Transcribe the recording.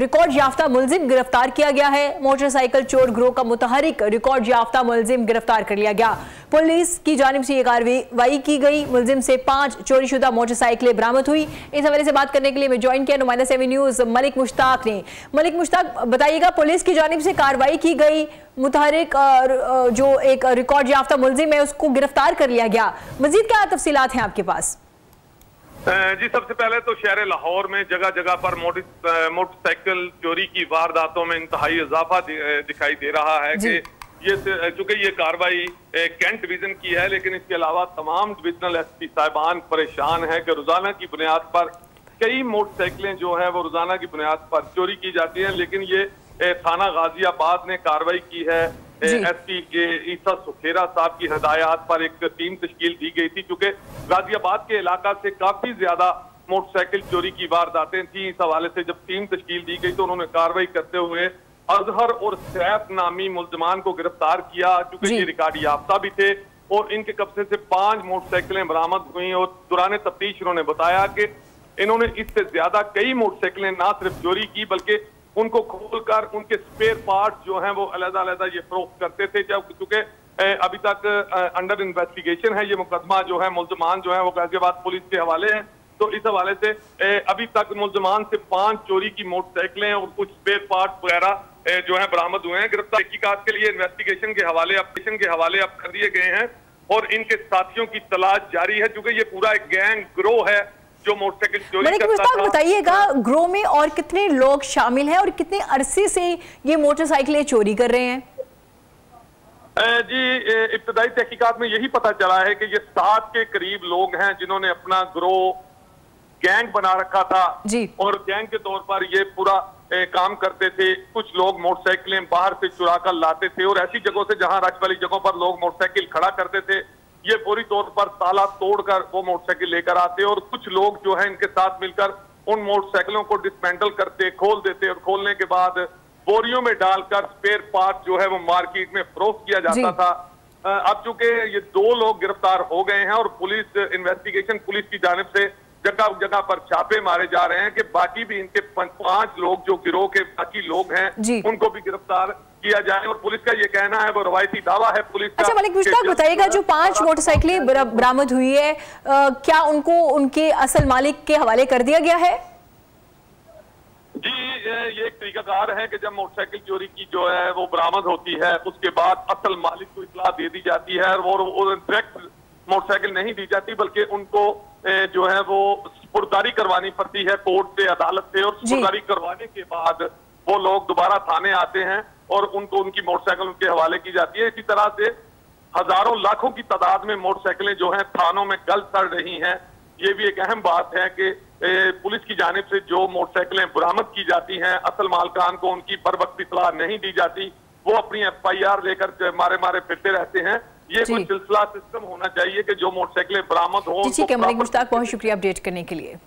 Record याफ्ता मुलजिम गिरफ्तार किया गया है। मोटरसाइकिल चोर गिरोह का मुतहरिक रिकॉर्ड याफ्ता मुलजिम गिरफ्तार कर लिया गया। पुलिस की जानिब से ये कार्रवाई की गई। मुलजिम से 5 चोरीशुदा मोटरसाइकिलें बरामद हुई। इस हवाले से बात करने के लिए मैं ज्वाइन किया नुमाइंदा 7 न्यूज़ मलिक मुश्ताक ने। मलिक मुश्ताक, बताइएगा, पुलिस की जानिब से कार्रवाई की गई, मुतहरिक जो एक रिकॉर्ड याफ्ता मुलजिम है उसको गिरफ्तार कर लिया गया। मजीद क्या तफसीलात हैं आपके पास? जी, सबसे पहले तो शहर लाहौर में जगह जगह पर मोटरसाइकिल चोरी की वारदातों में इंतहाई इजाफा दिखाई दे रहा है कि चूंकि ये कार्रवाई कैंट डिवीजन की है, लेकिन इसके अलावा तमाम डिविजनल एसपी साहिबान परेशान है कि रोजाना की बुनियाद पर कई मोटरसाइकिलें जो है वो रोजाना की बुनियाद पर चोरी की जाती हैं। लेकिन ये थाना गाजियाबाद ने कार्रवाई की है। एसपी ईसा सुखेरा साहब की हिदायत पर एक टीम तश्कील दी गई थी, क्योंकि गाजियाबाद के इलाका से काफी ज्यादा मोटरसाइकिल चोरी की वारदातें थी। इस हवाले से जब टीम तश्कील दी गई तो उन्होंने कार्रवाई करते हुए अजहर और सैफ नामी मुल्जमान को गिरफ्तार किया, क्योंकि ये रिकॉर्ड याफ्ता भी थे और इनके कब्जे से 5 मोटरसाइकिलें बरामद हुई। और दौरान तफ्तीश उन्होंने बताया कि इन्होंने इससे ज्यादा कई मोटरसाइकिलें ना सिर्फ चोरी की बल्कि उनको खोलकर उनके स्पेयर पार्ट्स जो हैं वो अलग-अलग ये फरोख्त करते थे। क्योंकि अभी तक अंडर इन्वेस्टिगेशन है ये मुकदमा जो है, मुल्जमान जो है वो गाजियाबाद पुलिस के हवाले हैं। तो इस हवाले से अभी तक मुल्जमान से 5 चोरी की मोटरसाइकिलें और कुछ स्पेयर पार्ट वगैरह जो है बरामद हुए हैं। गिरफ्तार तहकीकात के लिए इन्वेस्टिगेशन के हवाले अब कर दिए गए हैं और इनके साथियों की तलाश जारी है, क्योंकि ये पूरा एक गैंग गिरोह है जो मोटरसाइकिल चोरी करता था। बताइएगा, ग्रोह में और कितने लोग शामिल हैं और कितने अरसे से ये मोटरसाइकिलें चोरी कर रहे हैं? जी, इब्तदाई तहकीकात में यही पता चला है कि ये 7 के करीब लोग हैं जिन्होंने अपना गिरोह गैंग बना रखा था जी। और गैंग के तौर पर ये पूरा काम करते थे। कुछ लोग मोटरसाइकिलें बाहर से चुरा कर लाते थे और ऐसी जगहों से जहां रश वाली जगहों पर लोग मोटरसाइकिल खड़ा करते थे, ये पूरी तौर पर ताला तोड़कर वो मोटरसाइकिल लेकर आते और कुछ लोग जो है इनके साथ मिलकर उन मोटरसाइकिलों को डिसमेंटल करते, खोल देते और खोलने के बाद बोरियों में डालकर स्पेयर पार्ट जो है वो मार्केट में फरोख्त किया जाता था। अब चूंकि ये 2 लोग गिरफ्तार हो गए हैं और पुलिस पुलिस की जानिब से जगह जगह पर छापे मारे जा रहे हैं कि बाकी भी इनके 5 लोग जो गिरोह के बाकी लोग हैं उनको भी गिरफ्तार किया जाए। और पुलिस का ये कहना है, वो रवायती दावा है पुलिस का। अच्छा मलिक मुश्ताक, बताइएगा, जो 5 मोटरसाइकिलें बरामद हुई है, क्या उनको उनके असल मालिक के हवाले कर दिया गया है? जी, ये एक तरीकाकार है कि जब मोटरसाइकिल चोरी की जो है वो बरामद होती है उसके बाद असल मालिक को इत्तला दे दी जाती है और वो डायरेक्ट मोटरसाइकिल नहीं दी जाती, बल्कि उनको जो है वो सुपुर्दारी करवानी पड़ती है कोर्ट से, अदालत से। और सुपुर्दारी करवाने के बाद वो लोग दोबारा थाने आते हैं और उनको उनकी मोटरसाइकिल उनके हवाले की जाती है। इसी तरह से हजारों लाखों की तादाद में मोटरसाइकिलें जो हैं थानों में गल सड़ रही हैं। ये भी एक अहम बात है कि पुलिस की जानिब से जो मोटरसाइकिलें बरामद की जाती हैं असल मालकान को उनकी बर वक्त इत्तला नहीं दी जाती, वो अपनी FIR लेकर मारे फिरते रहते हैं। ये कोई सिलसिला सिस्टम होना चाहिए कि जो मोटरसाइकिलें बरामद हो। ठीक है मलिक मुश्ताक, बहुत शुक्रिया अपडेट करने के लिए।